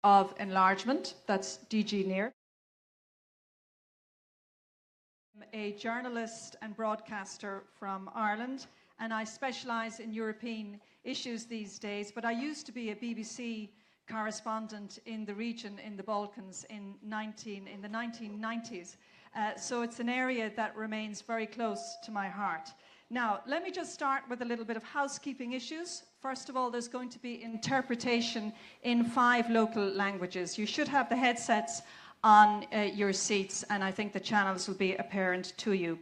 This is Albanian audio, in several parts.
of enlargement, that's DG near. I'm a journalist and broadcaster from Ireland, and I specialise in European issues these days, but I used to be a BBC correspondent in the region in the Balkans in the 1990s. So it's an area that remains very close to my heart. Now, let me just start with a little bit of housekeeping issues. First of all, there's going to be interpretation in 5 local languages. You should have the headsets on your seats, and I think the channels will be apparent to you.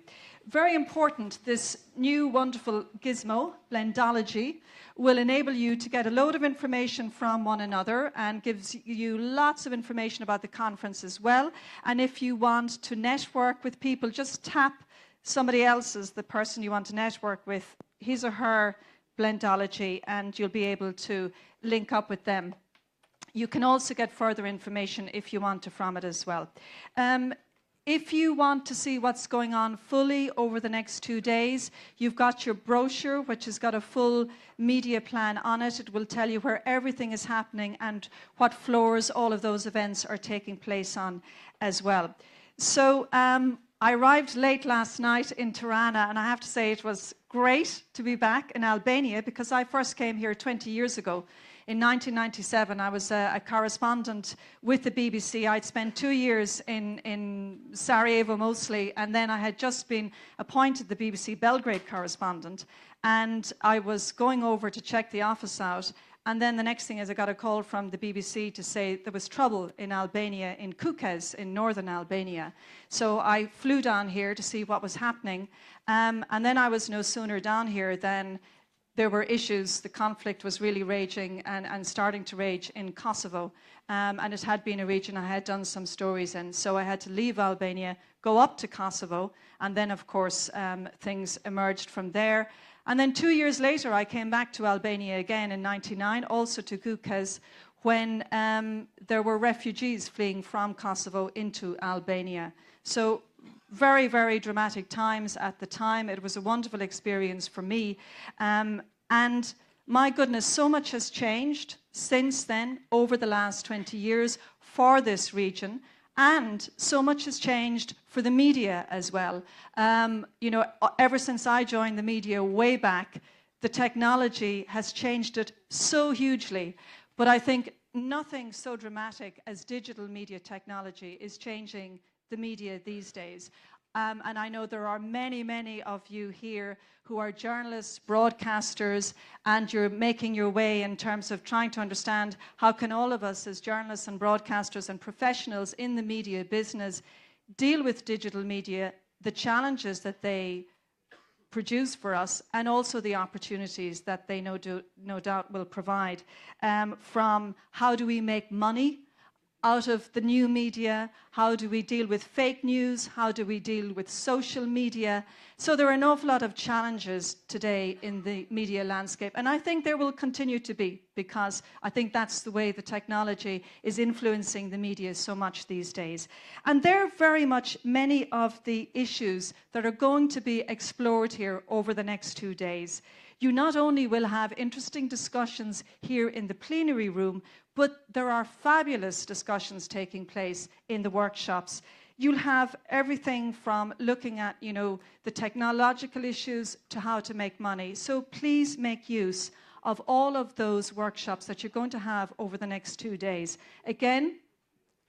Very important, this new wonderful gizmo, Blendology, will enable you to get a load of information from one another and gives you lots of information about the conference as well. And if you want to network with people, just tap somebody else's, the person you want to network with, his or her Blendology, and you'll be able to link up with them. You can also get further information if you want to from it as well. If you want to see what's going on fully over the next 2 days, you've got your brochure, which has got a full media plan on it. It will tell you where everything is happening and what floors all of those events are taking place on as well. So I arrived late last night in Tirana, and I have to say it was great to be back in Albania, because I first came here 20 years ago. In 1997, I was a correspondent with the BBC. I'd spent 2 years in Sarajevo mostly, and then I had just been appointed the BBC Belgrade correspondent, and I was going over to check the office out, and then the next thing is I got a call from the BBC to say there was trouble in Albania, in Kukës, in northern Albania. So I flew down here to see what was happening, and then I was no sooner down here than there were issues. The conflict was really raging and starting to rage in Kosovo. And it had been a region I had done some stories in. So I had to leave Albania, go up to Kosovo, and then, of course, things emerged from there. And then 2 years later, I came back to Albania again in '99, also to Kukës, when there were refugees fleeing from Kosovo into Albania. So very, very dramatic times at the time. It was a wonderful experience for me. And my goodness, so much has changed since then, over the last 20 years, for this region. And so much has changed for the media as well. You know, ever since I joined the media way back, the technology has changed it so hugely. But I think nothing so dramatic as digital media technology is changing the media these days. And I know there are many, many of you here who are journalists, broadcasters, and you're making your way in terms of trying to understand how can all of us as journalists and broadcasters and professionals in the media business deal with digital media, the challenges that they produce for us, and also the opportunities that they no doubt will provide. From how do we make money out of the new media, how do we deal with fake news, how do we deal with social media. So there are an awful lot of challenges today in the media landscape, and I think there will continue to be, because I think that's the way the technology is influencing the media so much these days. And they're very much many of the issues that are going to be explored here over the next 2 days. You not only will have interesting discussions here in the plenary room, but there are fabulous discussions taking place in the workshops. You'll have everything from looking at, you know, the technological issues to how to make money. So please make use of all of those workshops that you're going to have over the next 2 days. Again,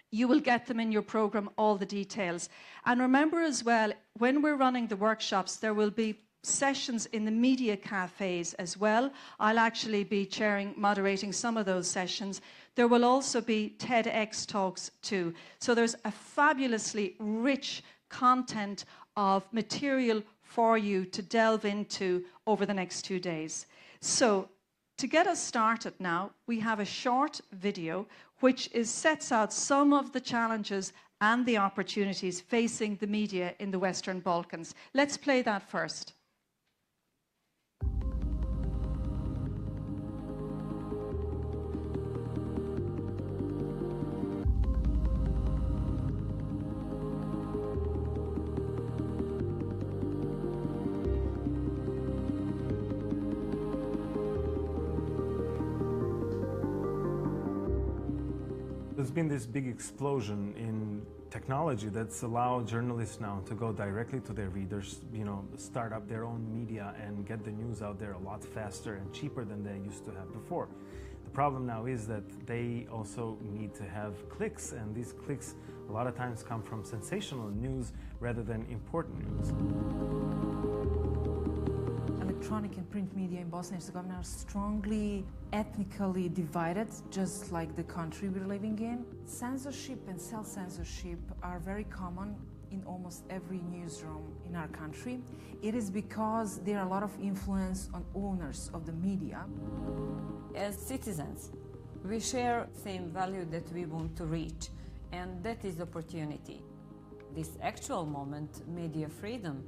you will get them in your program, all the details. And remember as well, when we're running the workshops, there will be sessions in the media cafes as well. I'll actually be moderating some of those sessions. There will also be TEDx talks too. So there's a fabulously rich content of material for you to delve into over the next 2 days. So to get us started now, we have a short video which sets out some of the challenges and the opportunities facing the media in the Western Balkans. Let's play that first. There's been this big explosion in technology that's allowed journalists now to go directly to their readers, start up their own media and get the news out there a lot faster and cheaper than they used to have before. The problem now is that they also need to have clicks, and these clicks a lot of times come from sensational news rather than important news. Electronic and print media in Bosnia and Herzegovina are strongly ethnically divided, just like the country we're living in. Censorship and self-censorship are very common in almost every newsroom in our country. It is because there are a lot of influence on owners of the media. As citizens, we share the same value that we want to reach, and that is opportunity. This actual moment, media freedom,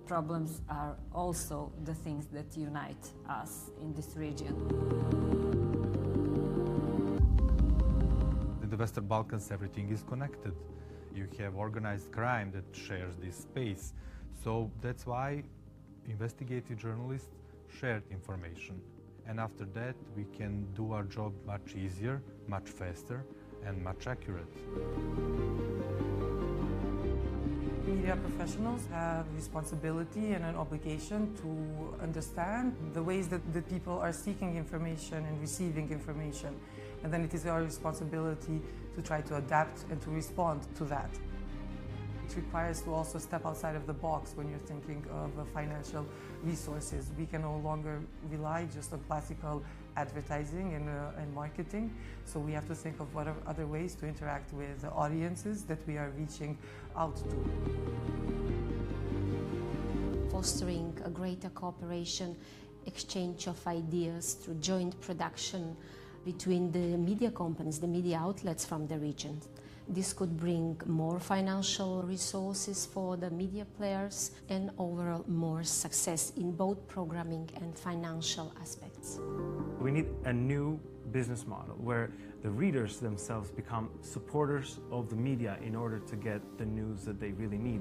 problems are also the things that unite us in this region. In the Western Balkans, everything is connected. You have organized crime that shares this space. So that's why investigative journalists shared information. And after that, we can do our job much easier, much faster, and much accurate. Media professionals have responsibility and an obligation to understand the ways that the people are seeking information and receiving information. And then it is our responsibility to try to adapt and to respond to that. It requires to also step outside of the box when you're thinking of financial resources. We can no longer rely just on classical advertising and marketing. So we have to think of what are other ways to interact with the audiences that we are reaching out to. Fostering a greater cooperation, exchange of ideas through joint production between the media companies, the media outlets from the region. This could bring more financial resources for the media players and overall more success in both programming and financial aspects. We need a new business model where the readers themselves become supporters of the media in order to get the news that they really need.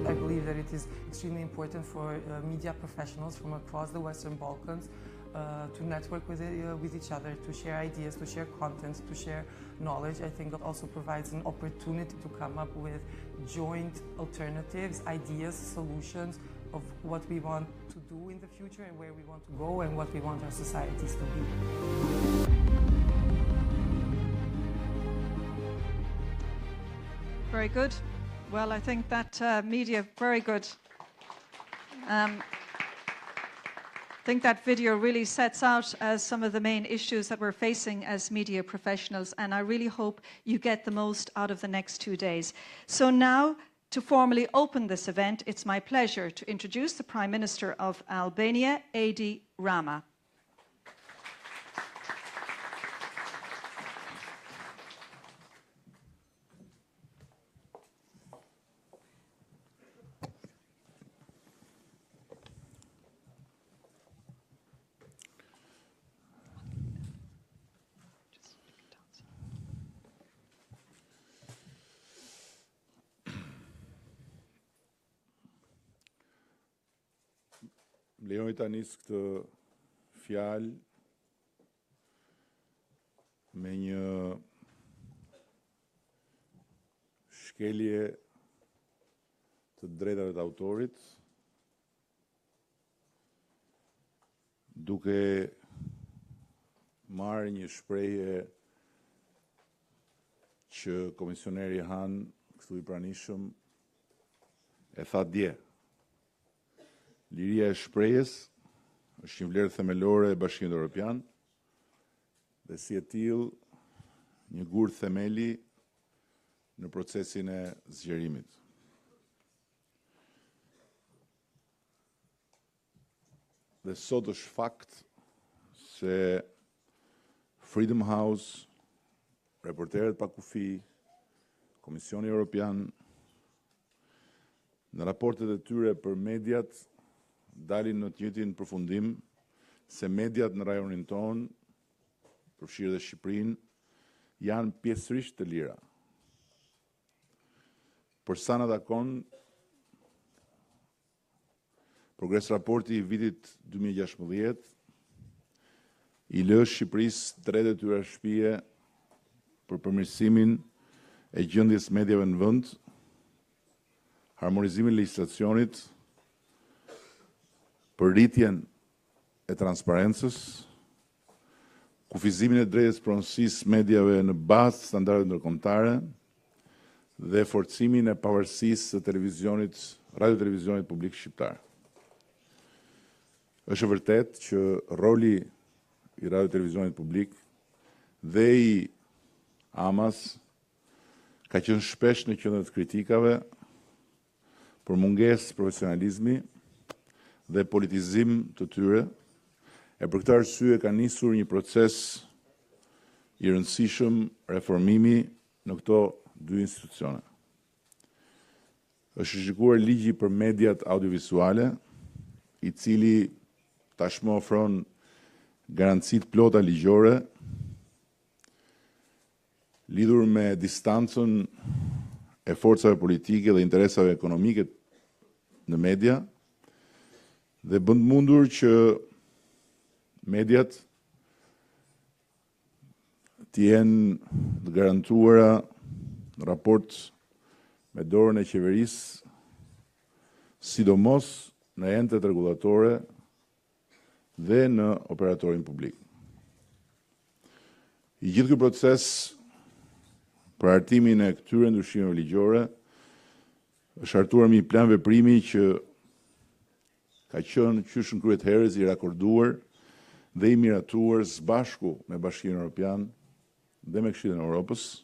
I believe that it is extremely important for media professionals from across the Western Balkans to network with each other, to share ideas, to share content, to share knowledge. I think it also provides an opportunity to come up with joint alternatives, ideas, solutions of what we want to do in the future and where we want to go and what we want our societies to be. Very good. Well, I think that media, very good. I think that video really sets out some of the main issues that we're facing as media professionals, and I really hope you get the most out of the next 2 days. So now, to formally open this event, it's my pleasure to introduce the Prime Minister of Albania, Edi Rama. Lejoni ta nis këtë fjalë me një shkelje të drejtave të autorit, duke marrë një shprehje që komisioneri Han, këtu i pranishëm, e tha dje. Liria e shprehjes është një vlerë themelore e Bashkimit Evropian dhe si e tillë një gur themeli në procesin e zgjerimit. Dhe sot është fakt se Freedom House, Reporterët pa kufi, Komisioni Evropian, në raportet e tyre për mediat, dalin në të njëjtin përfundim se mediat në rajonin ton, përfshirë dhe Shqipërinë, janë pjesërisht të lira. Për sa na takon, progres raporti i vitit 2016 i lë Shqipërisë 3 detyra shtëpie për përmirësimin e gjendjes mediave në vend, harmonizimin e legjislacionit, përrritjen e transparencës, kufizimin e drejtës pronësisë mediave në bazë të standardeve ndërkombëtare dhe forcimin e pavarësisë së televizionit, radio-televizionit publik shqiptar. Është e vërtet që roli i radio-televizionit publik dhe i AMAS ka qenë shpesh në qendër të kritikave për mungesë profesionalizmi dhe politizim të tyre, e për këtë arsye ka nisur një proces i rëndësishëm reformimi në këto dy institucione. Është shikuar ligji për mediat audiovisuale, i cili tashmë ofron garancit plota ligjore lidhur me distancën e forcave politike dhe interesave ekonomike në media dhe bën mundur që mediat të jenë të garantuara në raport me dorën e qeverisë, sidomos në entet rregullatore dhe në operatorin publik. I gjithë ky proces për hartimin e këtyre ndryshimeve ligjore është hartuar me një plan veprimi që ka qenë qysh në kryet herës i rakorduar dhe i miratuar së bashku me Bashkimin Evropian dhe me Këshillin e Evropës,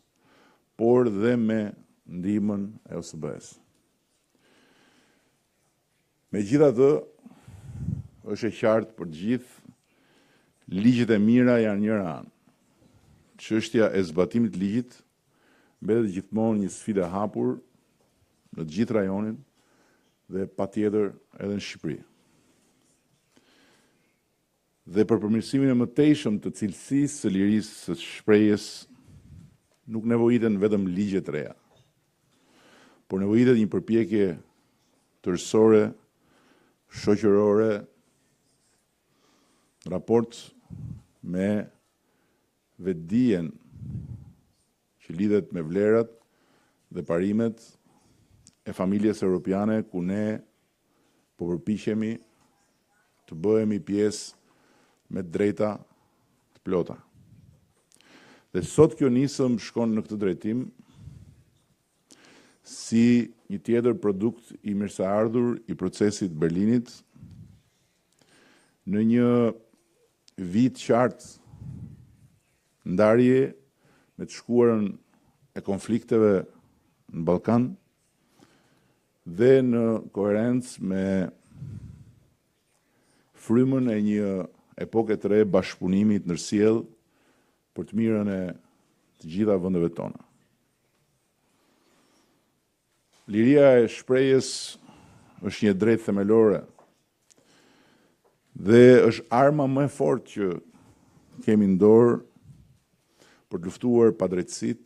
por dhe me ndihmën e OSBE-s. Megjithatë, është e qartë për të gjithë, ligjet e mira janë njëra anë. Çështja e zbatimit të ligjit mbetet gjithmonë një sfidë e hapur në të gjithë rajonin dhe patjetër edhe në Shqipëri. Dhe për përmirësimin e mëtejshëm të cilësisë së lirisë së shprehjes nuk nevojiten vetëm ligje të reja, por nevojitet një përpjekje tërësore, shoqërore, raport me vetdijen që lidhet me vlerat dhe parimet e familjes europiane ku ne po përpiqemi të bëhemi pjesë me drejta të plota. Dhe sot kjo nisëm shkon në këtë drejtim si një tjetër produkt i mirëseardhur i procesit Berlinit në një vit qartë ndarje me të shkuarën e konflikteve në Ballkan dhe në koherencë me frymën e një epoke të re bashkëpunimit ndërsjellë për të mirën e të gjitha vendeve tona. Liria e shprehjes është një drejtë themelore dhe është arma më e fortë që kemi në dorë për të luftuar padrejtësitë,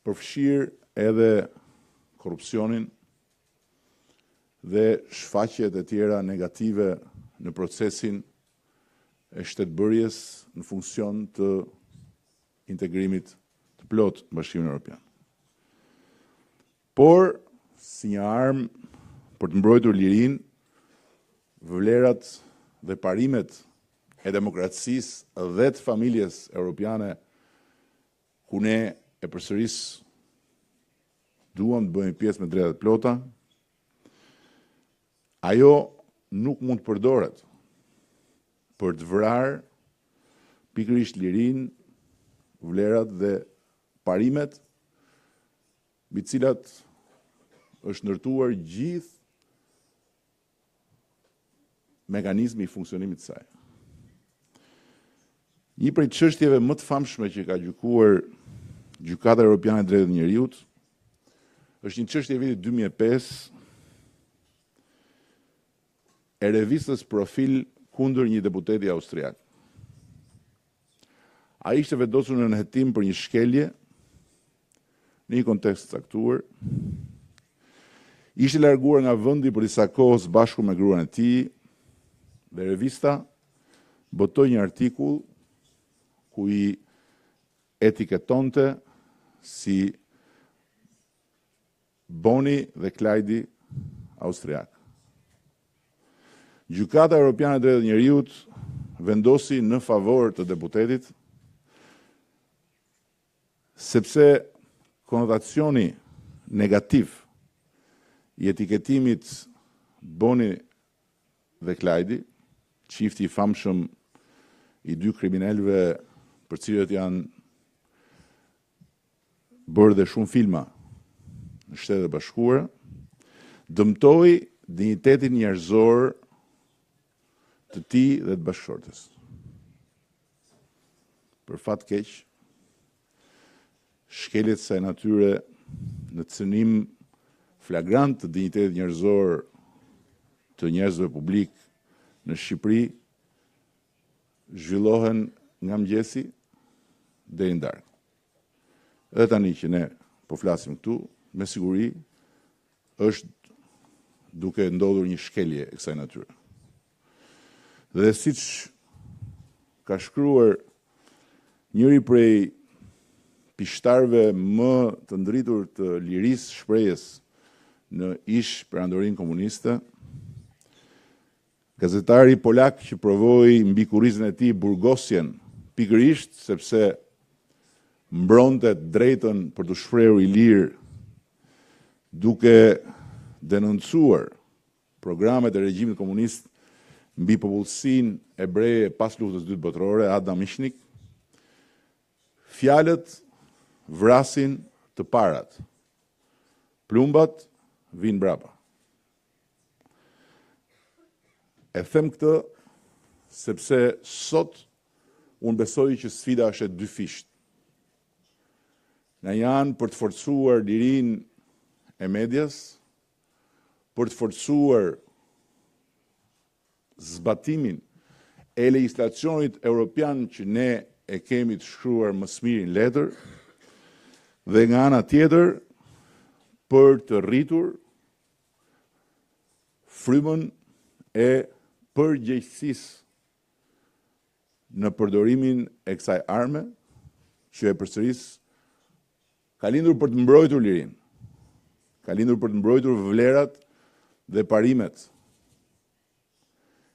përfshirë edhe korrupsionin dhe shfaqjet e tjera negative në procesin e shtetbërjes në funksion të integrimit të plotë në Bashkimin Evropian. Por, si një armë për të mbrojtur lirinë, vlerat dhe parimet e demokracisë dhe të familjes europiane ku ne e përsëris duam të bëjmë pjesë me drejtat plota, ajo nuk mund të përdoret për të vrarë pikërisht lirinë, vlerat dhe parimet mbi të cilat është ndërtuar gjithë mekanizmi i funksionimit të saj. Një prej çështjeve më të famshme që ka gjykuar Gjykata Evropiane e Drejtave të Njerëzit është një çështje e vitit 2005 e revistës Profil kundër një deputeti austriak. Ai ishte vendosur në nënhetim për një shkelje në një kontekst caktuar. Ishte larguar nga vendi për disa kohë së bashku me gruan e tij dhe revista botoj një artikull ku i etiketonte si Boni dhe Klajdi austriak. Gjykata Europiane e Drejtë e Njerëzit vendosi në favor të deputetit sepse konotacioni negativ i etiketimit Boni dhe Klajdi, çifti i famshëm i dy kriminalëve për cilët janë bërë dhe shumë filma në Shtetet e Bashkuara, dëmtoi dinjitetin njerëzor të tij dhe të bashkëshortes. Për fat keq, shkeljet saj natyre në cënim flagrant të dinjitetit njerëzor të njerëzve publik në Shqipëri zhvillohen nga mëngjesi deri në darkë. Edhe tani që ne po flasim këtu, me siguri është duke ndodhur një shkelje e kësaj natyre. Dhe siç ka shkruar njëri prej pishtarëve më të ndritur të lirisë shprehjes në ish perandorinë komuniste, gazetari polak që provoi mbi kurrizën e tij burgosjen pikërisht sepse mbronte drejtën për të shprehur i lirë duke denoncuar programet e regjimit komunist mbi popullsinë ebreje pas luftës së dytë botërore, Adam Mihnik, fjalët vrasin të parat, plumbat vijnë mbrapa. E them këtë sepse sot unë besoj që sfida është e dyfisht. Nga janë për të forcuar lirinë e medias, për të forcuar zbatimin e legjislacionit evropian që ne e kemi të shkruar më së miri në letër, dhe nga ana tjetër për të rritur frymën e përgjegjësisë në përdorimin e kësaj arme që e përsëris ka lindur për të mbrojtur lirinë, ka lindur për të mbrojtur vlerat dhe parimet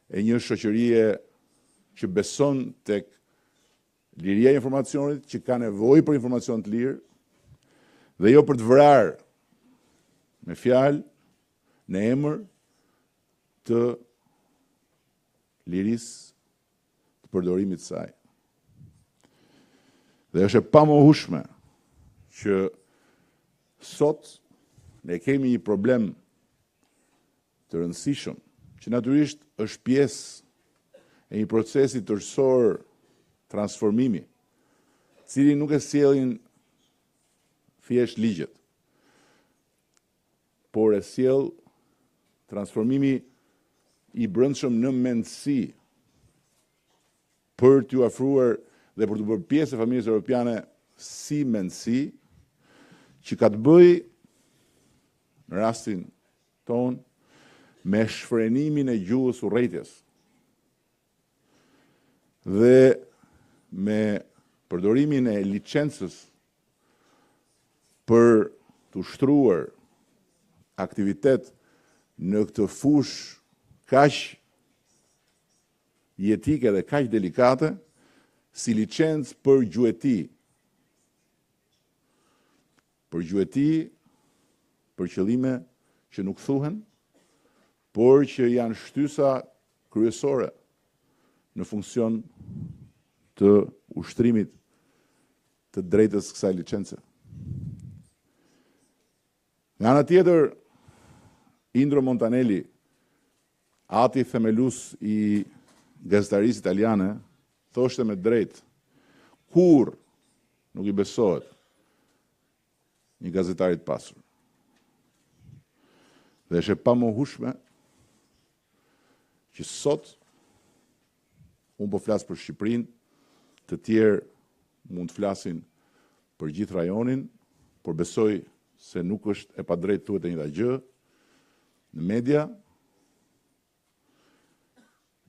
e një shoqërie që beson tek liria e informacionit, që ka nevojë për informacion të lirë, dhe jo për të vrarë me fjalë në emër të lirisë të përdorimit të saj. Dhe është e pamohueshme që sot ne kemi një problem të rëndësishëm, që natyrisht është pjesë e një procesi tërësor transformimi, cili nuk e sjellin thjesht ligjet, por e sjell transformimi i brendshëm në mendësi për t'ju afruar dhe për të bërë pjesë e familjes europiane si mendësi që ka të bëjë në rastin ton me shfrenimin e gjuhës urrëties dhe me përdorimin e licencës për të ushtruar aktivitet në këtë fushë kaq jetike dhe kaq delikate si licencë për gjueti. Për gjueti, për qëllime që nuk thuhen, por që janë shtysa kryesore në funksion të ushtrimit të drejtës kësaj licence. Nga ana tjetër, Indro Montanelli, ati themelus i gazetarisë italiane, thoshte me drejt, kur nuk i besohet një gazetarit pasur. Dhe është e pamohueshme që sot unë po flas për Shqipërinë, të tjerë mund të flasin për gjithë rajonin, por besoj se nuk është e padrejtë thuhet e njëjta gjë. Në media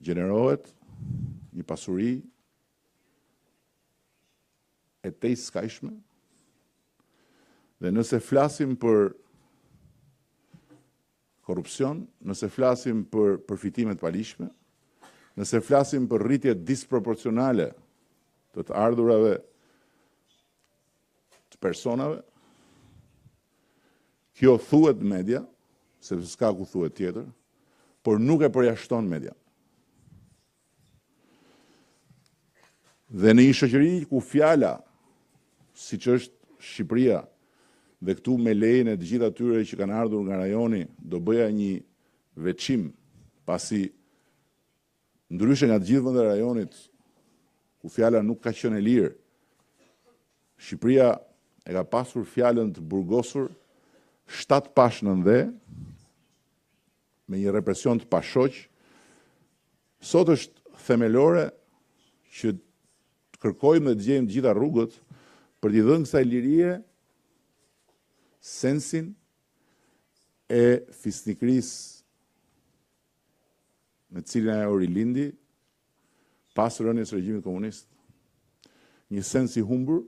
gjenerohet një pasuri e tej skajshme, dhe nëse flasim për korrupsion, nëse flasim për përfitimet palishme, nëse flasim për rritje disproporcionale të të ardhurave të personave, kjo thuhet media, sepse s'ka ku thuhet tjetër, por nuk e përjashton media. Dhe në një shoqëri ku fjala, siç është Shqipëria, dhe këtu me lejen e të gjithë atyre që kanë ardhur nga rajoni, do bëja një veçim, pasi ndryshe nga të gjithë vendet e rajonit, ku fjala nuk ka qenë e lirë, Shqipëria e ka pasur fjalën të burgosur 7 pash në ndhe, me një represion të pashoq. Sot është themelore që të kërkojmë dhe të gjejmë të gjitha rrugët për t'i dhënë kësaj lirie sensin e fisnikërisë me cilën ajo rilindi pas rënies së regjimit komunist. Një sens i humbur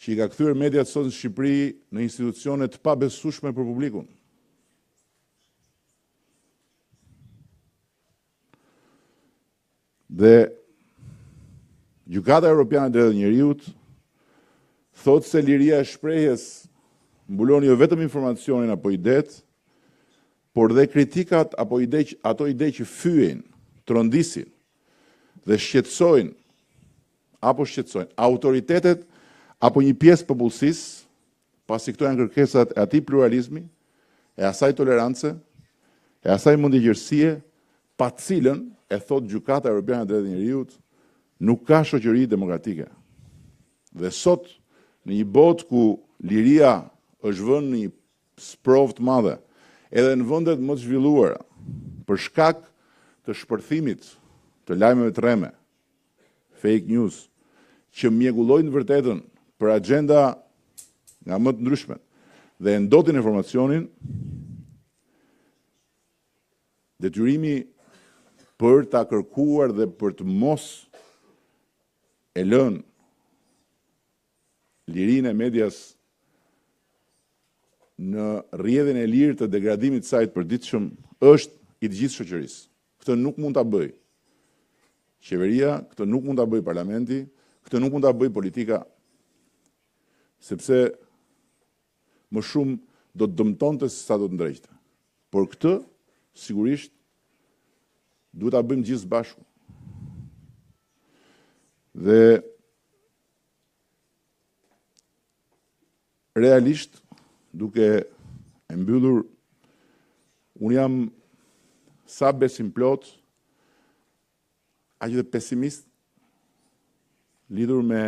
që i ka kthyer mediat sot në Shqipëri në institucione të pabesueshme për publikun. Dhe Gjykata Evropiane e Drejtë të Njerëzit thotë se liria e shprehjes mbulon jo vetëm informacionin apo idetë, por dhe kritikat apo ato ide që fyejnë, trondisin dhe shqetësojnë autoritetet apo një pjesë popullsisë, pasi këto janë kërkesat e atij pluralizmi, e asaj tolerancë, e asaj mundëgjërsie, pa cilën, e thot Gjykata Evropiane e Drejtë të Njerëzit, nuk ka shoqëri demokratike. Dhe sot, në një botë ku liria është vënë në një sprovë të madhe, edhe në vendet më të zhvilluara, për shkak të shpërthimit të lajmeve të rreme, fake news, që mjegullojnë vërtetën për agenda nga më të ndryshme dhe ndotin informacionin, detyrimi për ta kërkuar dhe për të mos e lënë lirinë e medias në rrjedhjen e lirë të degradimit të saj të përditshëm është i të gjithë shoqërisë. Këtë nuk mund ta bëj qeveria, këtë nuk mund ta bëj parlamenti, këtë nuk mund ta bëj politika, sepse më shumë do të dëmtonte se sa do të ndrejtë. Por këtë sigurisht duhet ta bëjmë gjithë së bashku. Dhe realisht, duke e mbyllur, unë jam sa besim plot, aq dhe pesimist lidhur me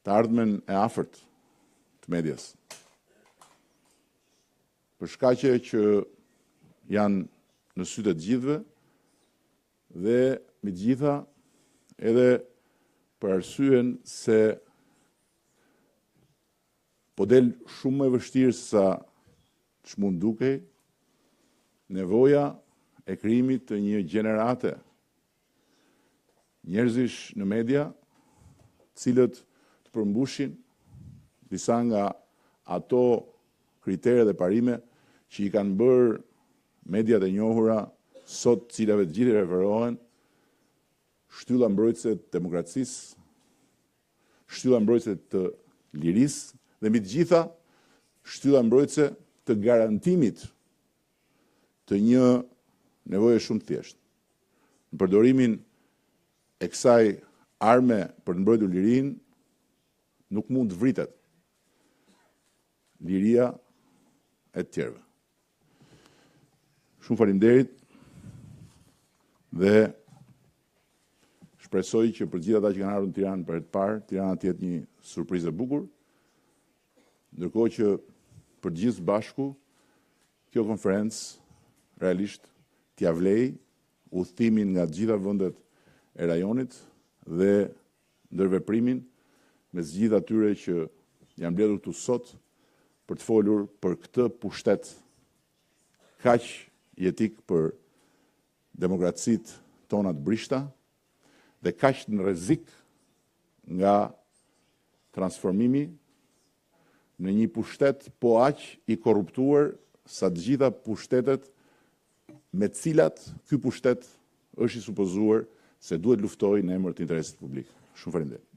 të ardhmen e afërt të medias. Për shkaqe që janë në sytë të gjithëve dhe me të gjitha edhe për arsyen se po del shumë më e vështirë sa ç'mund dukej nevoja e krijimit të një gjenerate njerëzish në media, cilët të përmbushin disa nga ato kritere dhe parime që i kanë bërë mediat e njohura sot, cilave të gjithë referohen, shtylla mbrojtëse të demokracisë, shtylla mbrojtëse të lirisë, dhe mbi të gjitha shtylla mbrojtëse të garantimit të një nevoje shumë të thjeshtë. Në përdorimin e kësaj arme për të mbrojtur lirinë, nuk mund të vritet liria e të tjerëve. Shumë faleminderit dhe shpresoj që për gjithë ata që kanë ardhur në Tiranë për herë të parë, Tirana të jetë një surprizë e bukur. Ndërkohë që për gjithë së bashku, kjo konferencë realisht t'ia vlej udhëtimin nga të gjitha vendet e rajonit dhe ndërveprimin me të gjithë atyre që janë mbledhur këtu sot për të folur për këtë pushtet kaq jetik për demokracitë tona të brishta dhe kaq në rrezik nga transformimi në një pushtet po aq i korruptuar sa të gjitha pushtetet me të cilat ky pushtet është i supozuar se duhet luftojë në emër të interesit publik. Shumë faleminderit.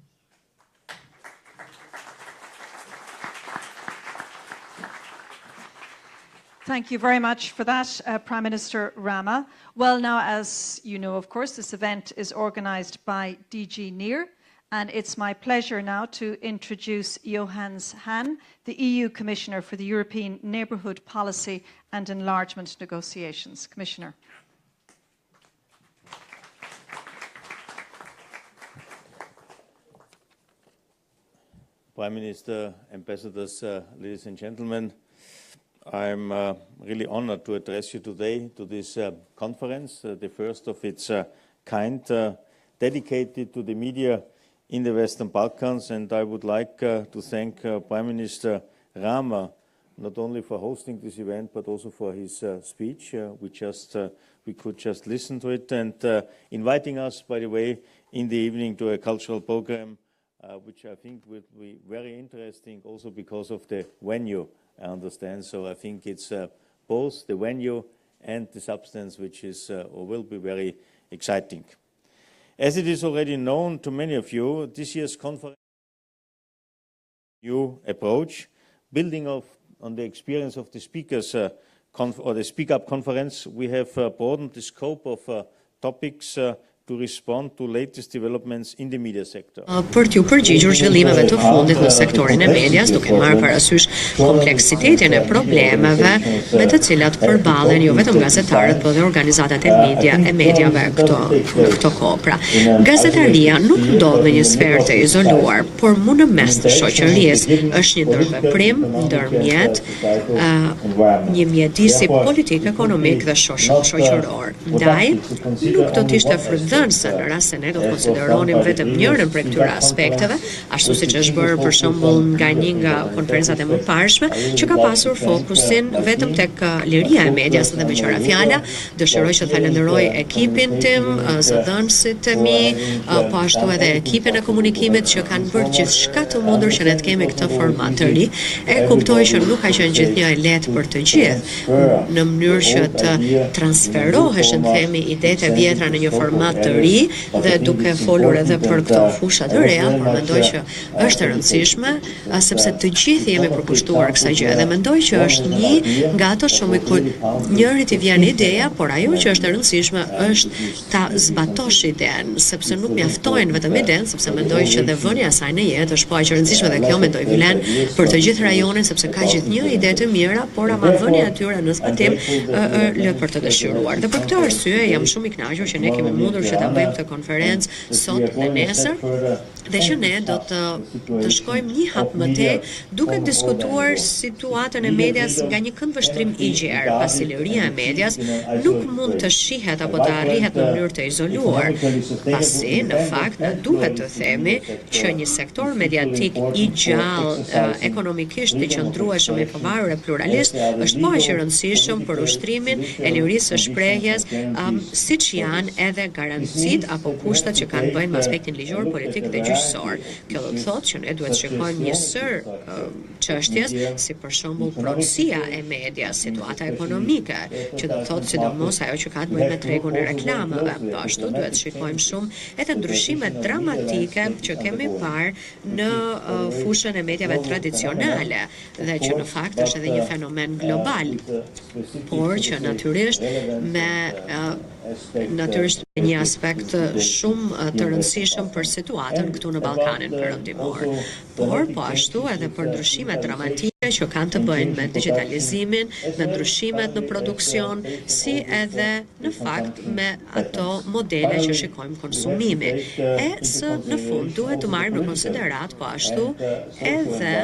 Thank you very much for that, Prime Minister Rama. Well, now, as you know, of course, this event is organised by DG NEAR, and it's my pleasure now to introduce Johannes Hahn, the EU Commissioner for the European Neighbourhood Policy and Enlargement Negotiations. Commissioner. Prime Minister, ambassadors, ladies and gentlemen, I'm really honored to address you today to this conference, the first of its kind, dedicated to the media in the Western Balkans. And I would like to thank Prime Minister Rama not only for hosting this event, but also for his speech. We could just listen to it, and inviting us, by the way, in the evening to a cultural program, which I think will be very interesting also because of the venue, I understand. So I think it's both the venue and the substance which is or will be very exciting. As it is already known to many of you, this year's conference new approach, building on the experience of the speakers or the Speak Up conference, we have broadened the scope of topics to respond to latest developments in the media sector. Për t'ju përgjigjur zhvillimeve të fundit në sektorin e medias, duke marrë parasysh kompleksitetin e problemeve me të cilat përballen jo vetëm gazetarët, por edhe organizatat e mediave në këto kohë. Pra, gazetaria nuk ndodh në një sferë të izoluar, por mu në mes të shoqërisë është një ndërveprim ndërmjet një mjedisi politik, ekonomik dhe shoqëror. Ndaj, nuk do të ishte frymëdhënëse në rast se ne do të konsideronim vetëm njërin prej këtyre aspekteve, ashtu siç është bërë për shembull nga një nga konferencat e mëparshme, që ka pasur fokusin vetëm tek liria e medias dhe me qëra fjala, dëshiroj që të falenderoj ekipin tim, zëdhënësit e mi, po ashtu edhe ekipin e komunikimit që kanë bërë gjithçka të mundur që ne të kemi këtë format të ri. E kuptoj që nuk ka qenë gjithnjë e lehtë për të gjithë, në mënyrë që të transferoheshin themi idetë e vjetra në një format të ri, dhe duke folur edhe për këto fusha të reja, por mendoj që është e rëndësishme, sepse të gjithë jemi përkushtuar kësaj gjë, dhe mendoj që është një nga ato shumë ku njërit i vjen ideja, por ajo që është e rëndësishme është ta zbatosh idenë, sepse nuk mjaftojnë vetëm idenë, sepse mendoj që dhe vënia e saj në jetë është po aq e rëndësishme, dhe kjo mendoj vlen për të gjithë rajonin, sepse ka gjithnjë ide të mira, por ama vënia e tyre në zbatim lë për të dëshiruar. Dhe për këtë arsye jam shumë i kënaqur që ne kemi mundur që ta bëjmë këtë konferencë sot dhe nesër, dhe që ne do të shkojmë një hap më tej duke diskutuar situatën e medias nga një këndvështrim i gjerë, pasi liria e medias nuk mund të shihet apo të arrihet në mënyrë të izoluar, pasi në fakt ne duhet të themi që një sektor mediatik i gjallë, ekonomikisht i qëndrueshëm, i pavarur e pluralist, është po aq i rëndësishëm për ushtrimin e lirisë së shprehjes, siç janë edhe garancit apo kushtet që kanë bëjnë me aspektin ligjor, politik dhe gjyqësor. Kjo do të thotë që ne duhet të shikojmë një sër çështjes, si për shembull pronësia e medias, situata ekonomike, që do të thotë sidomos ajo që ka të bëjë me tregun e reklamave. Po ashtu duhet të shikojmë shumë edhe ndryshimet dramatike që kemi parë në fushën e mediave tradicionale, dhe që në fakt është edhe një fenomen global, por që natyrisht me një aspekt shumë të rëndësishëm për situatën këtu në Ballkanin Perëndimor, por po ashtu edhe për ndryshimet dramatike që kanë të bëjnë me digitalizimin, me ndryshimet në produksion, si edhe në fakt me ato modele që shikojmë konsumimi. E së në fund duhet të marrim në konsiderat po ashtu edhe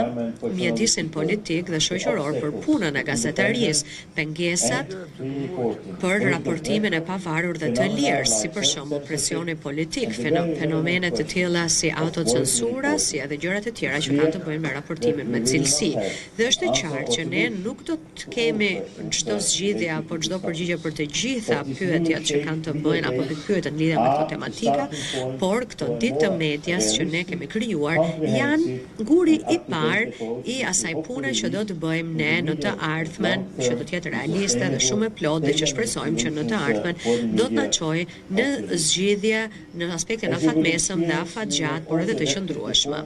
mjedisin politik dhe shoqëror për punën e gazetarisë, pengesat për raportimin e pavarur dhe të lirë, si për shembull presioni politik, fenomenet të tilla si autocensura, si edhe gjërat e tjera që kanë të bëjnë me raportimin me cilësi. Dhe është e qartë që ne nuk do të kemi çdo zgjidhje apo çdo përgjigje për të gjitha pyetjet që kanë të bëjnë apo pyetjet në lidhje me këto tematika, por këto ditë të medias që ne kemi krijuar janë guri i parë i asaj pune që do të bëjmë ne në të ardhmen, që do të jetë realiste dhe shumë e plotë dhe që shpresojmë që në të ardhmen do të na çojë në zgjidhje në aspektin afatmesëm dhe afatgjatë, por edhe të qëndrueshme.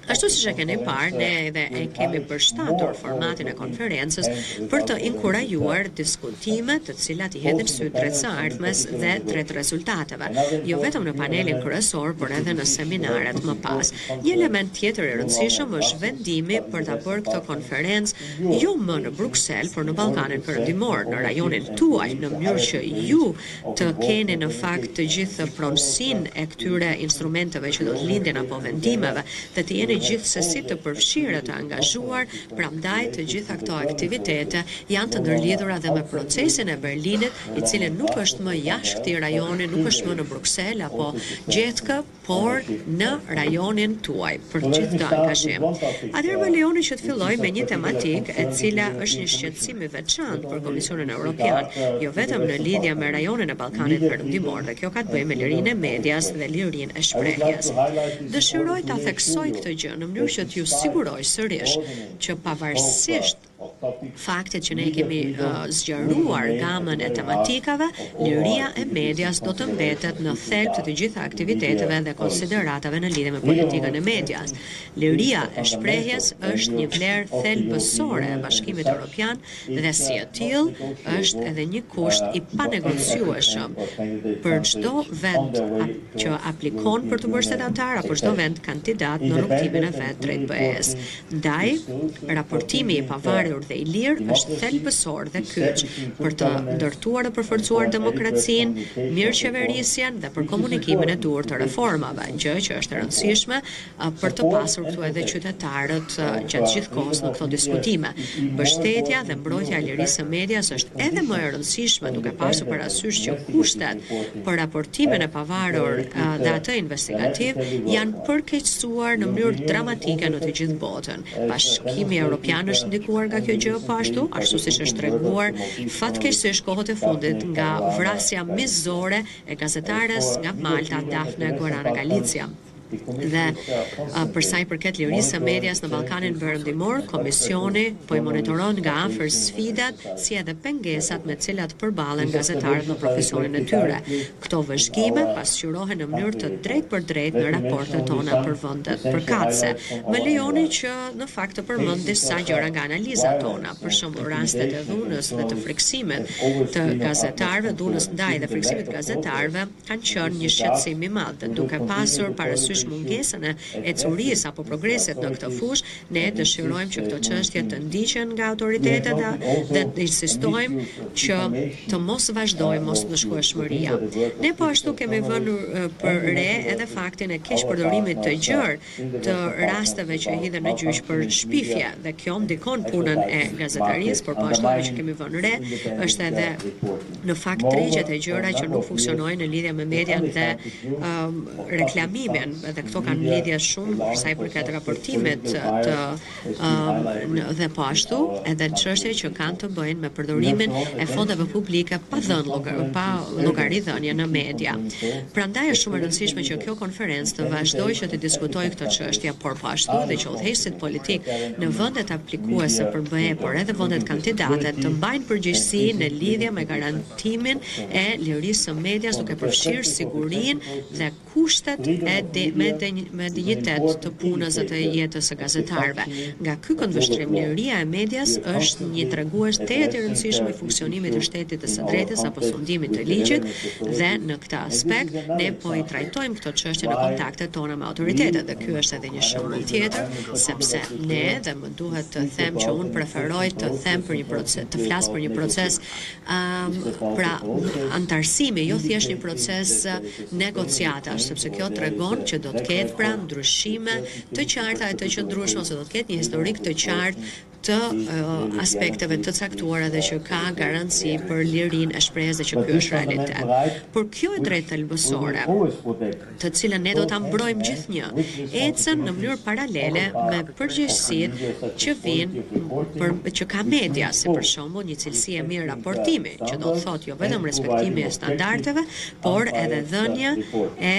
Ashtu siç e keni parë, ne edhe e kemi përshtatur formatin e konferencës për të inkurajuar diskutime të cilat I hedhin sy drejt së ardhmes dhe drejt rezultateve, jo vetëm në panelin kryesor, por edhe në seminaret më pas. Një element tjetër I rëndësishëm është vendimi për ta bërë këtë konferencë jo më në Bruksel, por në Ballkanin Perëndimor, në rajonin tuaj, në mënyrë që ju të keni në fakt të gjithë pronësinë e këtyre instrumenteve që do të lindin apo vendimeve, dhe të jeni gjithsesi të përfshirë, të angazhuar, prandaj të gjitha këto aktivitete janë të ndërlidhura dhe me procesin e Berlinit, I cili nuk është më jashtë këtij rajoni, nuk është më në Bruksel apo Gjetkë, por në rajonin tuaj, për gjithë të angazhim. Atëherë më lejoni që të filloj me një tematikë e cila është një shqetësim I veçantë për Komisionin Evropian, jo vetëm në lidhje me rajonin e Ballkanit Perëndimor, dhe kjo ka të bëjë me lirinë e medias dhe lirinë e shprehjes. Dëshiroj ta theksoj këtë gjë në mënyrë që t'ju siguroj sërish që pavarësisht faktit që ne kemi zgjeruar gamën e tematikave, liria e medias do të mbetet në thelb të gjitha aktiviteteve dhe konsideratave në lidhje me politikën e medias. Liria e shprehjes është një vlerë thelbësore e Bashkimit Evropian dhe si e tillë është edhe një kusht I panegociueshëm për çdo vend që aplikon për të bërë shtetantar apo çdo vend kandidat në rrugtimin e vet drejt BE-s. Ndaj, raportimi I pavarur dhe I lirë është thelbësor dhe kyç për të ndërtuar dhe përforcuar demokracinë, mirëqeverisjen dhe për komunikimin e duhur të reformave, gjë që është e rëndësishme për të pasur këtu edhe qytetarët gjatë gjithë kohës në këto diskutime. Mbështetja dhe mbrojtja e lirisë së medias është edhe më e rëndësishme duke pasur parasysh që kushtet për raportimin e pavarur dhe atë investigativ janë përkeqësuar në mënyrë dramatike në të gjithë botën. Bashkimi Evropian është ndikuar nga kjo gjë ashtu siç është treguar fatkeqësisht kohët e fundit nga vrasja mizore e gazetares nga Malta Daphne Caruana Galizia. Dhe për sa I përket lirisë së medias në Ballkanin Perëndimor, Komisioni po I monitoron nga afër sfidat si edhe pengesat me të cilat përballen gazetarët në profesionin e tyre. Këto vëzhgime pasqyrohen në mënyrë të drejtë në raportet tona për vendet përkatëse. Më lejoni që në fakt të përmend disa gjëra nga analizat tona, për shembull rastet e dhunës dhe të friksimit të gazetarëve, dhunës ndaj dhe friksimit të gazetarëve kanë qenë një shqetësim I madh, dhe duke pasur parasysh mungesën e curisë apo progreset në këtë fushë, ne dëshirojmë që këto çështje të ndiqen nga autoritetet dhe të insistojmë që të mos vazhdojë mosbashkueshmëria. Ne po ashtu kemi vënë për re edhe faktin e keq përdorimit të gjerë të rasteve që hidhen në gjyq për shpifje, dhe kjo ndikon punën e gazetarisë, por po ashtu që kemi vënë re është edhe në fakt tregjet e gjëra që nuk funksionojnë në lidhje me median dhe reklamimin, dhe këto kanë lidhje shumë sa I përket raportimit dhe po ashtu edhe çështje që kanë të bëjnë me përdorimin e fondeve publike pa llogaridhënie në media. Prandaj është shumë e rëndësishme që kjo konferencë të vazhdojë që të diskutojë këtë çështje, por po ashtu dhe që udhëheqësit politik në vendet aplikuese për BE, por edhe vendet kandidate të mbajnë përgjegjësi në lidhje me garantimin e lirisë së medias, duke përfshirë sigurinë dhe kushtet me dinjitet të punës dhe të jetës së gazetarëve. Nga ky këndvështrim, liria e medias është një tregues tejet I rëndësishëm I funksionimit të shtetit të së drejtës apo sundimit të ligjit, dhe në këtë aspekt ne po I trajtojmë këtë çështje në kontaktet tona me autoritetet, dhe ky është edhe një shembull tjetër, sepse ne, dhe më duhet të them që unë preferoj të them për një proces, të flas për një proces pra antarësimi, jo thjesht një proces negociatash, sepse kjo tregon që do të ketë pra ndryshime të qarta e të qëndrueshme, ose do të ketë një historik të qartë të aspekteve të caktuara dhe që ka garanci për lirinë e shprehjes dhe që ky është realitet. Por kjo e drejtë thelbësore, të cilën ne do ta mbrojmë gjithnjë, ecën në mënyrë paralele me përgjegjësitë që vijnë që ka media, si për shembull një cilësi e mirë raportimi, që do të thotë jo vetëm respektimi e standardeve, por edhe dhënia e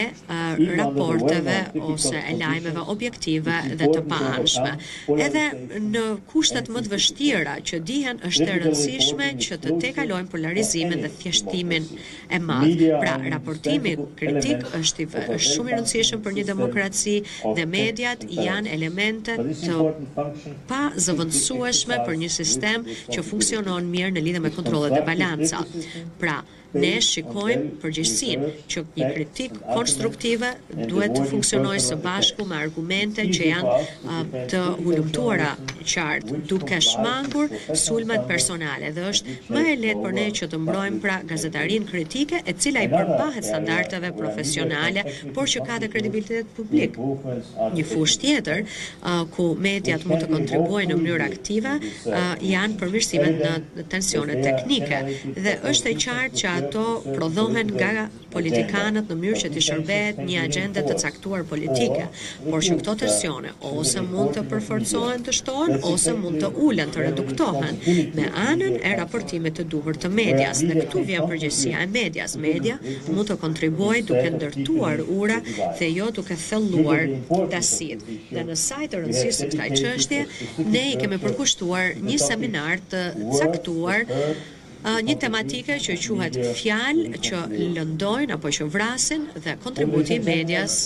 raporteve ose e lajmeve objektive dhe të paanshme. Edhe në kushtet më të vështira që dihen është e rëndësishme që të tekalojmë polarizimin dhe thjeshtimin e madh. Pra, raportimi kritik është shumë i rëndësishëm për një demokraci dhe mediat janë elemente të pa zëvendësueshme për një sistem që funksionon mirë në lidhje me kontrollet e balancat. Pra, ne shikojmë përgjegjësinë që një kritik konstruktive duhet të funksionojë së bashku me argumente që janë të hulumtuara qartë, duke shmangur sulmet personale dhe është më e lehtë për ne që të mbrojmë pra gazetarinë kritike e cila i përmbahet standardeve profesionale, por që ka dhe kredibilitet publik. Një fushë tjetër ku mediat mund të kontribuojnë në mënyrë aktive janë përmirësimet në tensionet teknike dhe është e qartë që ato prodhohen nga politikanët në mënyrë që të shërbehet një agende të caktuar politike, por që këto tensione ose mund të përforcohen të shtohen ose mund të ulen të reduktohen me anën e raportimit të duhur të medias. Dhe këtu vjen përgjegjësia e medias. Media mund të kontribuojë duke ndërtuar ura dhe jo duke thelluar dasitë. Dhe në saj të rëndësisë së kësaj çështje, ne i kemi përkushtuar një seminar të caktuar një tematike që quhet fjalë që lëndojnë apo që vrasin dhe kontributi i medias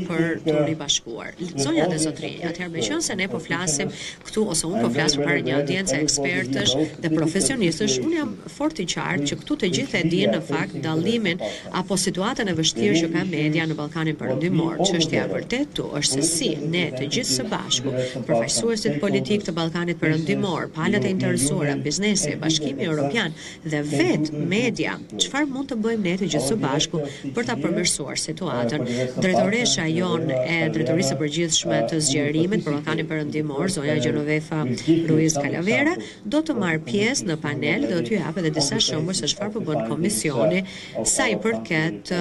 për të ribashkuar. Zonja dhe zotrinj, atëherë meqense ne po flasim këtu ose unë po flas përpara një audiencë ekspertësh dhe profesionistësh, unë jam fort i qartë që këtu të gjithë e dinë në fakt dallimin apo situatën e vështirë që ka media në Ballkanin Perëndimor. Çështja e vërtetë këtu është se si ne të gjithë së bashku, përfaqësuesit politik të Ballkanit Perëndimor, palët e interesuara, biznesi, Bashkimi Evropian dhe vetë media, çfarë mund të bëjmë ne të gjithë së bashku për ta përmirësuar situatën. Drejtoresha jonë e Drejtorisë së Përgjithshme të Zgjerimit për Ballkanin Perëndimor, zonja Gjenoveva Ruiz Calavera, do të marrë pjesë në panel dhe do t'ju japë edhe disa shembuj se çfarë po bën komisioni sa i përket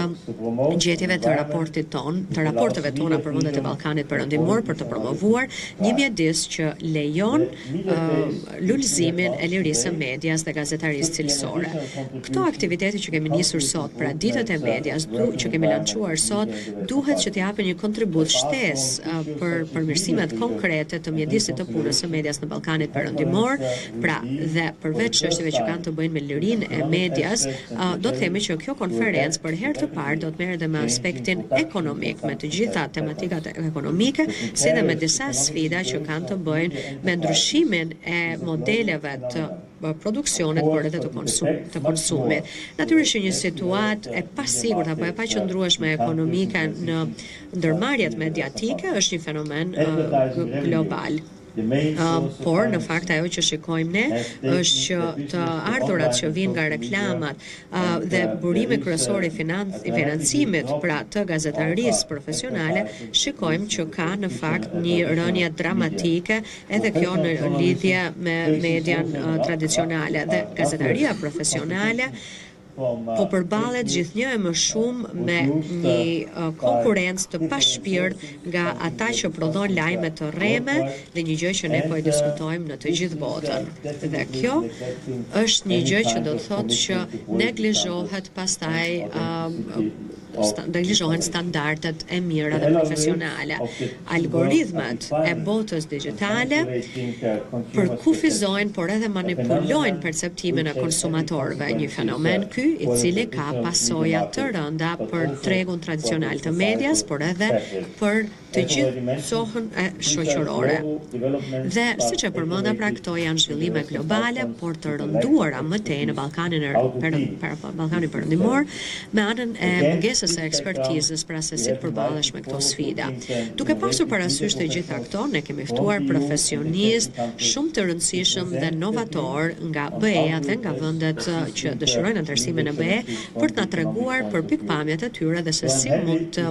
gjetjeve të raporteve tona për vendet e Ballkanit Perëndimor për të promovuar një mjedis që lejon lulëzimin e lirisë së medias dhe gazetarisë cilësore. Këto aktivitete që kemi nisur sot, pra ditët e medias, që kemi lançuar sot, duhet që të japin një kontribut shtesë për përmirësimet konkrete të mjedisit të punës së medias në Ballkanin Perëndimor, pra dhe përveç çështjeve që kanë të bëjnë me lirinë e medias, do të themi që kjo konferencë për herë të parë do të merret edhe me aspektin ekonomik, me të gjitha tematikat ekonomike, si dhe me disa sfida që kanë të bëjnë me ndryshimin e modeleve të produksionit, por edhe të konsumit. Natyrisht një situatë e pasigurt apo e paqëndrueshme ekonomike në ndërmarrjet mediatike është një fenomen global. Por në fakt ajo që shikojmë ne është që të ardhurat që vijnë nga reklamat dhe burimi kryesor i financimit pra të gazetarisë profesionale, shikojmë që ka në fakt një rënje dramatike edhe kjo në lidhje me median tradicionale dhe gazetaria profesionale po përballet gjithnjë e më shumë me një konkurrencë të pashpirt nga ata që prodhojnë lajme të rreme dhe një gjë që ne po e diskutojmë në të gjithë botën. Dhe kjo është një gjë që do të thotë që neglizhohet pastaj neglizhohen standardet e mira dhe profesionale. Algoritmat e botës digjitale përkufizojnë por edhe manipulojnë perceptimin e konsumatorëve, një fenomen ky i cili ka pasoja të rënda për tregun tradicional të medias, por edhe për të gjithë cohën e shoqërore. Dhe siç e përmenda, pra këto janë zhvillime globale, por të rënduara më tej në Ballkanin Perëndimor me anën e mungesës së ekspertizës pra se si të përballesh me këto sfida. Duke pasur parasysh të gjitha këto, ne kemi ftuar profesionistë shumë të rëndësishëm dhe novator nga BE-ja dhe nga vendet që dëshirojnë anëtarësimin e BE për të na treguar për pikpamjet e tyre dhe se si mund të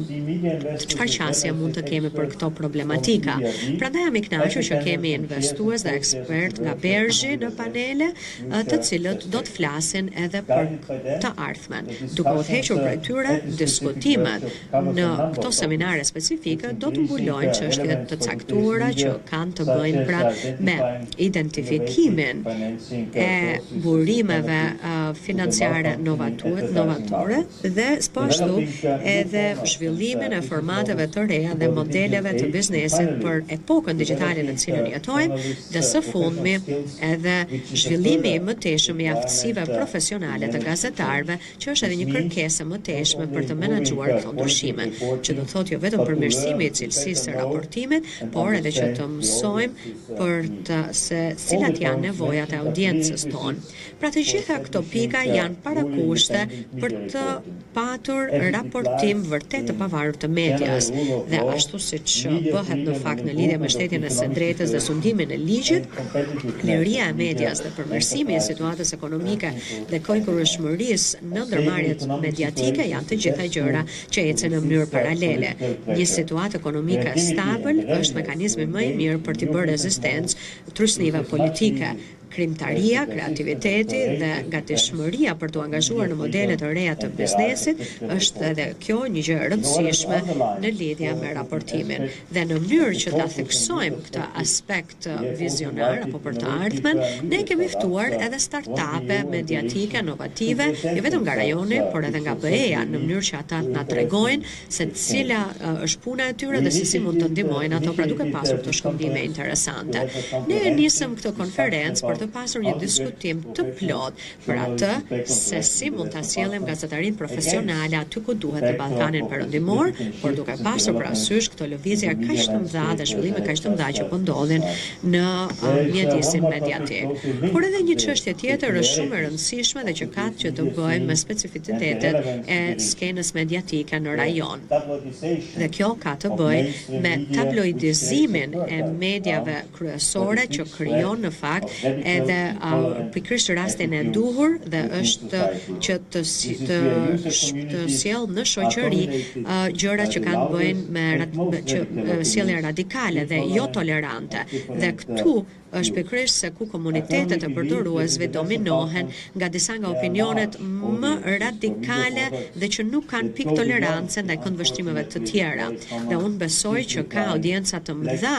çfarë qasje mund të kemi për këto problematika. Prandaj jam i kënaqur që kemi investues dhe ekspert nga Bergji në panele, të cilët do të flasin edhe për të ardhmen. Duke u hequr prej tyre diskutimet në këto seminare specifike do të mbulojnë çështje të caktuara që kanë të bëjnë pra me identifikimin e burimeve financiare novatore dhe po ashtu edhe zhvillimin e formateve të reja dhe modeleve të biznesit për epokën digjitale në cilën jetojmë dhe së fundmi edhe zhvillimi i mëtejshëm i aftësive profesionale të gazetarëve, që është edhe një kërkesë e mëtejshme për të menaxhuar këto ndryshime, që do thotë jo vetëm përmirësimi i cilësisë së raportimit, por edhe që të mësojmë për të se cilat janë nevojat e audiencës tonë. Pra të gjitha këto pika janë parakushte për të patur raportim vërtet të pavarur të medias dhe ashtu siç bëhet në fakt në lidhje me shtetjen e së drejtës dhe sundimin e ligjit, liria e medias dhe përmirësimi i situatës ekonomike dhe konkurrenshmërisë në ndërmarrjet mediatike janë të gjitha gjëra që ecën në mënyrë paralele. Një situatë ekonomike stabil është mekanizmi më i mirë për të bërë rezistencë trysnive politike. Krimtaria, kreativiteti dhe gatishmëria për të angazhuar në modele të reja të biznesit është edhe kjo një gjë e rëndësishme në lidhje me raportimin. Dhe në mënyrë që ta theksojmë këtë aspekt vizionar apo për të ardhmen, ne kemi ftuar edhe startupe mediatike inovative, jo vetëm nga rajoni, por edhe nga BE-ja, në mënyrë që ata na tregojnë se cila është puna e tyre dhe se si mund të ndihmojnë ato, pra duke pasur këto shkëmbime interesante. Ne nisëm këtë konferencë për të pasur një diskutim të plot për atë se si mund ta sjellim gazetarinë profesionale aty ku duhet në Ballkanin Perëndimor, por duke pasur parasysh këto lëvizje kaq të mëdha dhe zhvillime kaq të mëdha që po ndodhin në mjedisin mediatik. Por edhe një çështje tjetër është shumë e rëndësishme dhe që ka që të bëjë me specifitetet e skenës mediatike në rajon. Dhe kjo ka të bëjë me tabloidizimin e mediave kryesore që krijon në fakt edhe pikërisht rastin e duhur dhe është që të sjellë në shoqëri gjëra që kanë bëjnë me sjellje radikale dhe jo tolerante. Dhe këtu është pikërisht se ku komunitetet e përdoruesve dominohen nga disa nga opinionet më radikale dhe që nuk kanë pikë tolerancë ndaj këndvështrimeve të tjera. Dhe unë besoj që ka audienca të mëdha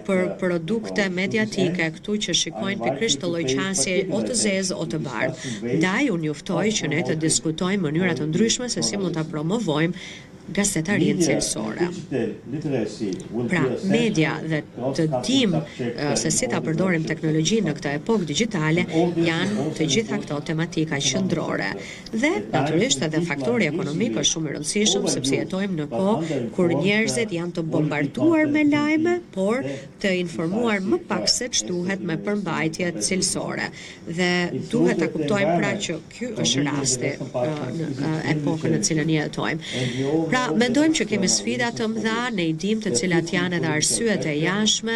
për produkte mediatike këtu që shikojnë pikërisht të llojqasje o të zezë o të bardhë. Ndaj unë juftoj që ne të diskutojmë mënyra të ndryshme se si mund ta promovojmë gazetarinë cilësore. Pra, media dhe të dim se si ta përdorim teknologjinë në këtë epokë digjitale janë të gjitha këto tematika qendrore. Dhe natyrisht edhe faktori ekonomik është shumë i rëndësishëm sepse jetojmë në kohë kur njerëzit janë të bombarduar me lajme, por të informuar më pak se ç'duhet me përmbajtje cilësore. Dhe duhet ta kuptojmë pra që ky është rasti në epokën në cilën jetojmë. Pra, mendojmë që kemi sfida të mëdha, ne i dim të cilat janë edhe arsyet e jashtme,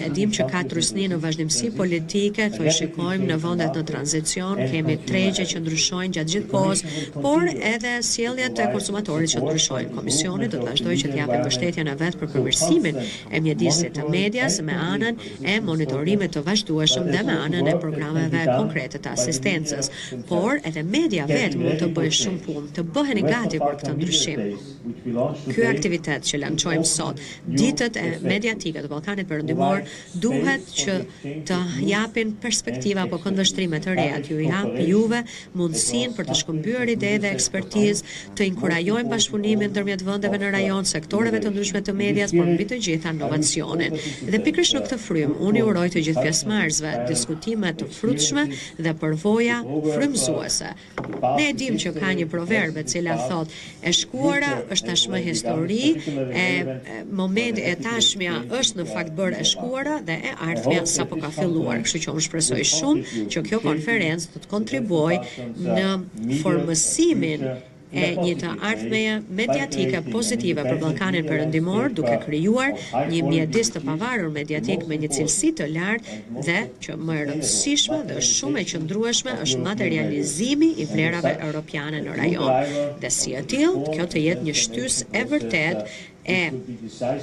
e dim që ka trysni në vazhdimsi politike, të shikojmë në vendet në tranzicion, kemi tregje që ndryshojnë gjatë gjithë kohës, por edhe sjelljet e konsumatorit që ndryshojnë. Komisioni do të vazhdojë që të japë mbështetjen e vet për përmirësimin e mjedisit të medias me anën e monitorimit të vazhdueshëm dhe me anën e programeve konkrete të asistencës. Por edhe media vetë mund të bëjë shumë punë, të bëheni gati për këtë ndryshim. Ky aktivitet që lançojmë sot, ditët e mediatike të Ballkanit Perëndimor, duhet që të japin perspektiva apo këndvështrime të reja, ju jap juve mundësinë për të shkëmbyer ide dhe ekspertizë, të inkurajojmë bashkëpunimin ndërmjet vendeve në rajon, sektoreve të ndryshme të medias, por mbi të gjitha inovacionin. Dhe pikërisht në këtë frym, unë uroj të gjithë pjesëmarrësve diskutime të frutshme dhe përvoja frymëzuese. Ne e dim që ka një proverb e cila thotë e shkuara është tashmë histori, momenti e tashmja është në fakt bërë e shkuara dhe e ardhmja sapo ka filluar. Kështu që unë shpresoj shumë që kjo konferencë do të kontribuojë në formësimin e një të ardhmeje mediatike pozitive për Ballkanin Perëndimor, duke krijuar një mjedis të pavarur mediatik me një cilësi të lartë dhe që më e rëndësishme dhe shumë e qëndrueshme është materializimi i vlerave europiane në rajon. Dhe si e tillë, kjo të jetë një shtys e vërtet e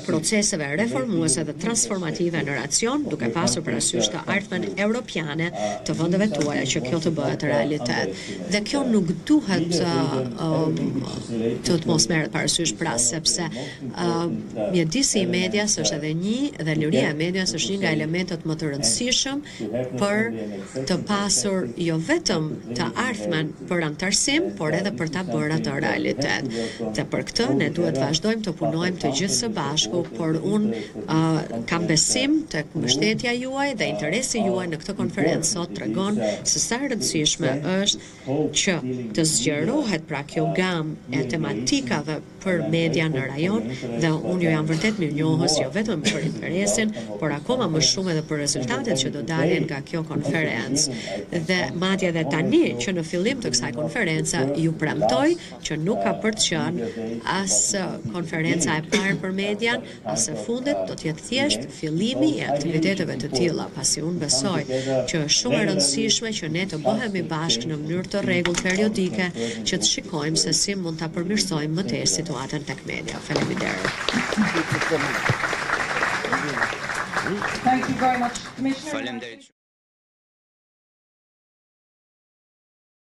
proceseve reformuese dhe transformative në racion, duke pasur parasysh të ardhmen europiane të vendeve tuaja që kjo të bëhet realitet. Dhe kjo nuk duhet të mos merret parasysh pra, sepse mjedisi i medias është edhe dhe liria e medias është një nga elementet më të rëndësishëm për të pasur jo vetëm të ardhmen për antarësim, por edhe për ta bërë atë realitet. Dhe për këtë ne duhet vazhdojmë të punojmë të gjithë së bashku, por unë kam besim tek mbështetja juaj dhe interesi juaj në këtë konferencë sot tregon se sa rëndësishme është që të zgjerohet pra kjo gamë e tematikave për media në rajon dhe unë ju jam vërtet mirënjohës jo vetëm për interesin, por akoma më shumë edhe për rezultatet që do dalin nga kjo konferencë. Dhe madje edhe tani që në fillim të kësaj konference ju premtoj që nuk ka për të qenë as konferenca e parë për median, as e fundit, do të jetë thjesht fillimi i aktiviteteve të tilla, pasi unë besoj që është shumë e rëndësishme që ne të bëhemi bashkë në mënyrë të rregullt periodike që të shikojmë se si mund ta përmirësojmë më tej situatën tek media. Faleminderit. Thank you very much, Commissioner.